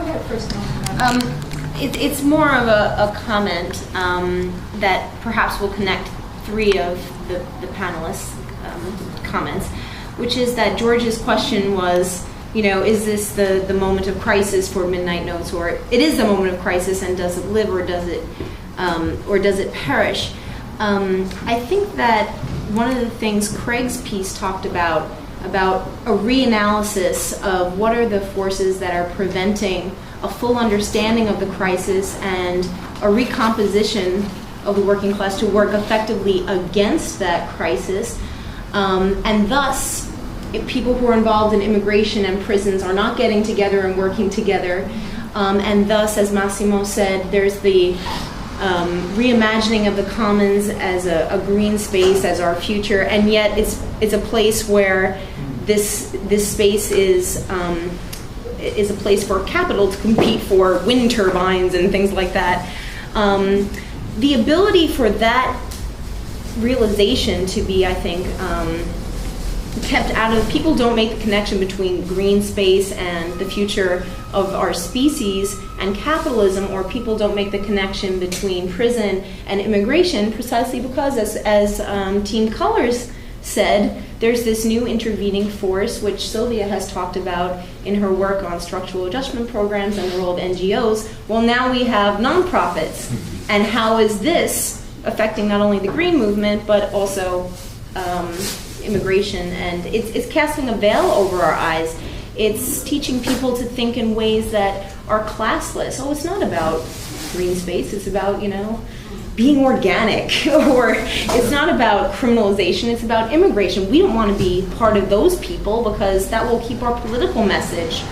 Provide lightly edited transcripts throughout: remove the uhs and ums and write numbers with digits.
ahead first. It's more of a comment that perhaps will connect three of the panelists' comments, which is that George's question was, is this the moment of crisis for Midnight Notes, or it is the moment of crisis, and does it live, or does it perish? I think that one of the things Craig's piece talked about a reanalysis of what are the forces that are preventing a full understanding of the crisis and a recomposition of the working class to work effectively against that crisis, and thus if people who are involved in immigration and prisons are not getting together and working together, and thus, as Massimo said, there's the reimagining of the commons as a green space, as our future, and yet it's a place where this space is a place for capital to compete for wind turbines and things like that. The ability for that realization to be, I think, kept out of, people don't make the connection between green space and the future of our species and capitalism, or people don't make the connection between prison and immigration, precisely because, as Team Colors said, there's this new intervening force, which Sylvia has talked about in her work on structural adjustment programs and the role of NGOs. Well, now we have nonprofits, and how is this affecting not only the green movement, but also immigration? And it's casting a veil over our eyes. It's teaching people to think in ways that are classless. Oh, it's not about green space, it's about, being organic, or it's not about criminalization, it's about immigration. We don't want to be part of those people because that will keep our political message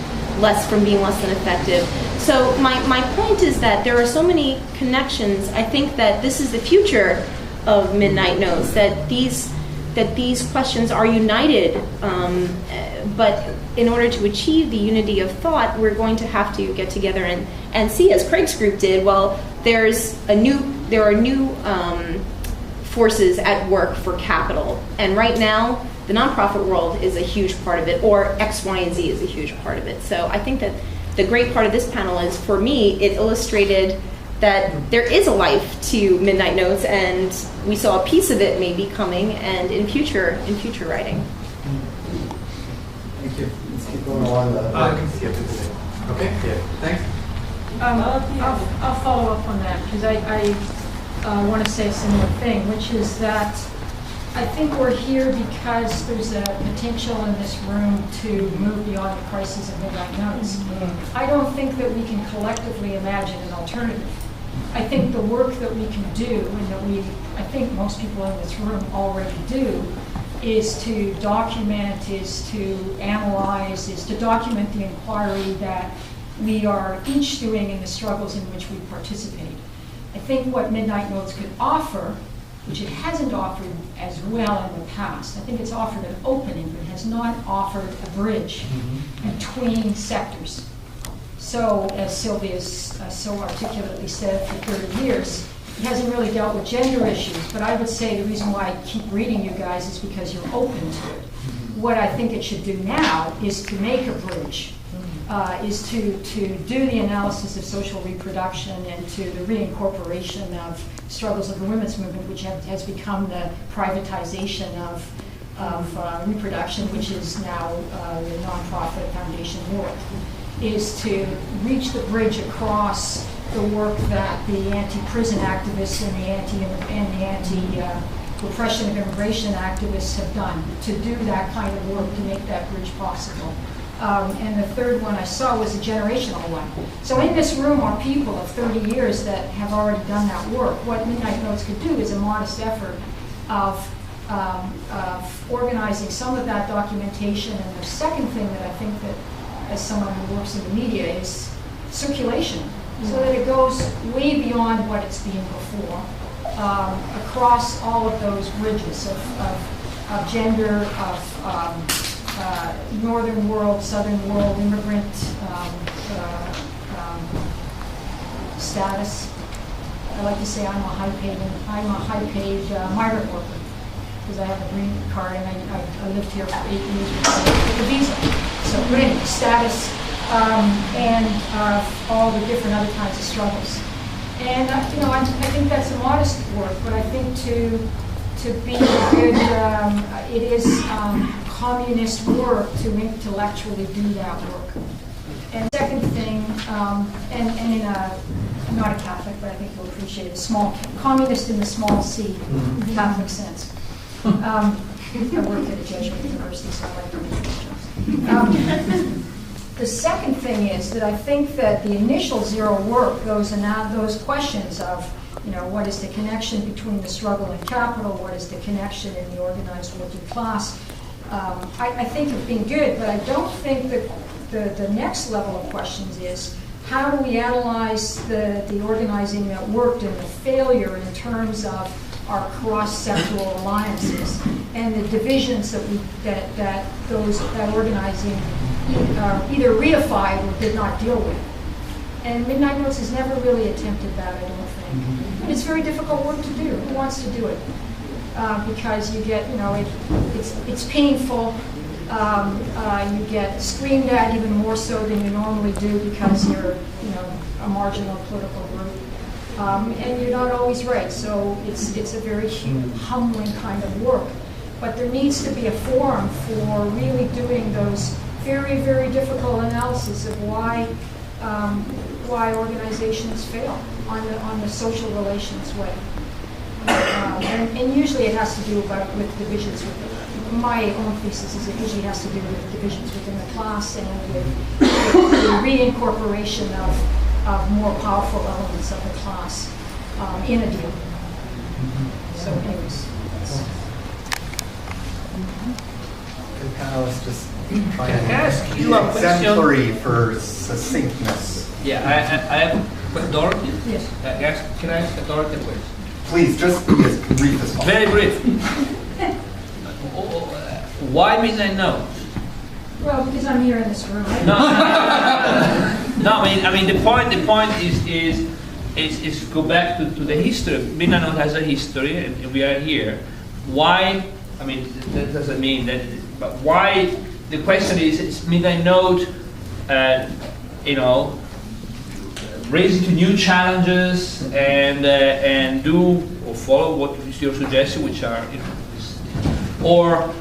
from being less than effective. So my point is that there are so many connections. I think that this is the future of Midnight Notes, that these questions are united, but in order to achieve the unity of thought, we're going to have to get together and see, as Craig's group did, well, there are new forces at work for capital, and right now the nonprofit world is a huge part of it, or X, Y, and Z is a huge part of it. So I think that the great part of this panel is, for me, it illustrated that there is a life to Midnight Notes, and we saw a piece of it maybe coming, and in future writing. Thank you. Let's keep going along that. Okay. Yeah. Thanks. I'll follow up on that, because I want to say a similar thing, which is that I think we're here because there's a potential in this room to move beyond the crisis of Midnight Notes. I don't think that we can collectively imagine an alternative. I think the work that we can do, and that I think most people in this room already do, is to document, is to analyze, is to document the inquiry that we are each doing in the struggles in which we participate. I think what Midnight Notes could offer, which it hasn't offered as well in the past, I think it's offered an opening, but has not offered a bridge between sectors. So, as Sylvia's so articulately said, for 30 years, it hasn't really dealt with gender issues, but I would say the reason why I keep reading you guys is because you're open to it. What I think it should do now is to make a bridge, is to do the analysis of social reproduction and to the reincorporation of struggles of the women's movement, which has become the privatization of reproduction, which is now the nonprofit foundation work, is to reach the bridge across the work that the anti-prison activists and the anti-repression of immigration activists have done, to do that kind of work, to make that bridge possible. And the third one I saw was a generational one. So in this room are people of 30 years that have already done that work. What Midnight Notes could do is a modest effort of organizing some of that documentation. And the second thing that I think that, as someone who works in the media, is circulation, so that it goes way beyond what it's been before, across all of those bridges of gender, of northern world, southern world, immigrant status. I like to say I'm a high-paid migrant worker, because I have a green card and I lived here for 8 years with a visa. So, but anyway, status, and all the different other kinds of struggles. And I think that's a modest work, but I think to be a good, it is communist work to intellectually do that work. And second thing, and in I'm not a Catholic, but I think you'll appreciate it, communist in the small C, Catholic sense. I worked at a Jesuit university, so I like to make those jokes. The second thing is that I think that the initial zero work, those questions of, what is the connection between the struggle and capital, what is the connection in the organized working class, I think have been good, but I don't think that the next level of questions is, how do we analyze the organizing that worked and the failure in terms of our cross-sectoral alliances and the divisions that organizing either reified or did not deal with. And Midnight Notes has never really attempted that, I don't think. And it's very difficult work to do. Who wants to do it? Because you get, it's painful. You get screamed at even more so than you normally do because you're, a marginal political group. And you're not always right. So it's a very humbling kind of work. But there needs to be a forum for really doing those very, very difficult analysis of why organizations fail on the social relations way. And usually it has to do with divisions within. My own thesis is it usually has to do with divisions within the class and with the reincorporation of more powerful elements of the class in a deal. So anyways. Panelists just try Can I ask you a question? exemplary for succinctness. Yeah, I have Dorothy. Yes. Can I ask Dorothy a question? Please, just be as brief as possible. Very brief. Why Midnight Note? Well, because I'm here in this room. No, I mean the point is go back to the history. Midnight Note has a history, and we are here. Why? I mean, that doesn't mean that. But why? The question is Midnight Note, raising to new challenges and do or follow what is your suggestion, which are, or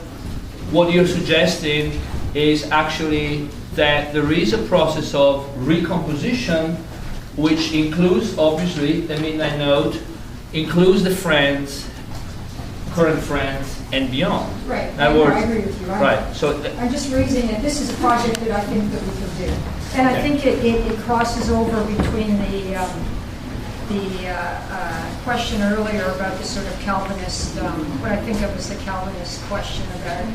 what you're suggesting is actually that there is a process of recomposition, which includes obviously the Midnight Note, includes the friends, current friends, and beyond. Right. In other words, I agree with you. Right. So I'm just raising it. This is a project that I think that we can do, and I think it crosses over between the question earlier about the sort of Calvinist, what I think of as the Calvinist question about,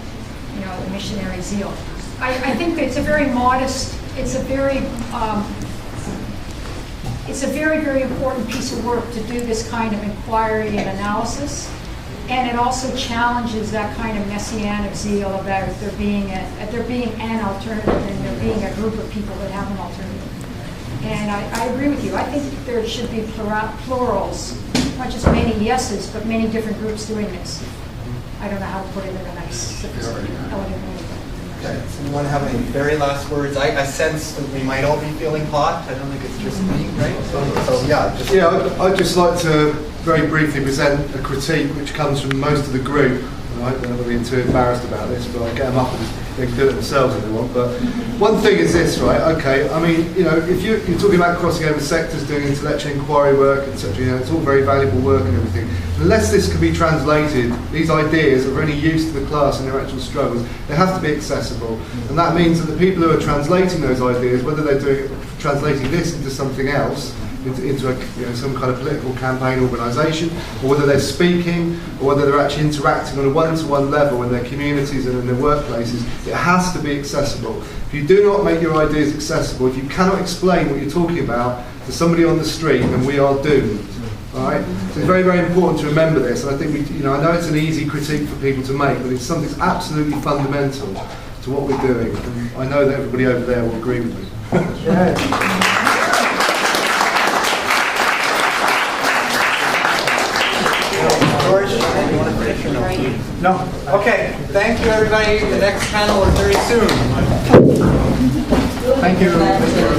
the missionary zeal. I think it's a very modest. It's a very very important piece of work to do this kind of inquiry and analysis. And it also challenges that kind of messianic zeal about there being an alternative and there being a group of people that have an alternative. And I agree with you. I think there should be plurals, not just many yeses, but many different groups doing this. I don't know how to put it in a nice, elegant way. Okay. Does anyone have any very last words? I sense that we might all be feeling hot. I don't think it's just me, right? So I'd just like to very briefly present a critique which comes from most of the group. And I hope they're not being too embarrassed about this, but I'll get them up and they can do it themselves if they want. But one thing is this, right? Okay, I mean, if you're talking about crossing over sectors, doing intellectual inquiry work, etc., it's all very valuable work and everything. Unless this can be translated, these ideas are any use to the class and their actual struggles, they have to be accessible. And that means that the people who are translating those ideas, whether they're translating this into something else, into some kind of political campaign organisation, or whether they're speaking, or whether they're actually interacting on a one-to-one level in their communities and in their workplaces, it has to be accessible. If you do not make your ideas accessible, if you cannot explain what you're talking about to somebody on the street, then we are doomed. All right? So it's very, very important to remember this. And I think I know it's an easy critique for people to make, but it's something that's absolutely fundamental to what we're doing. And I know that everybody over there will agree with me. George, you want to finish or no? No. Okay. Thank you, everybody. The next panel is very soon. Thank you.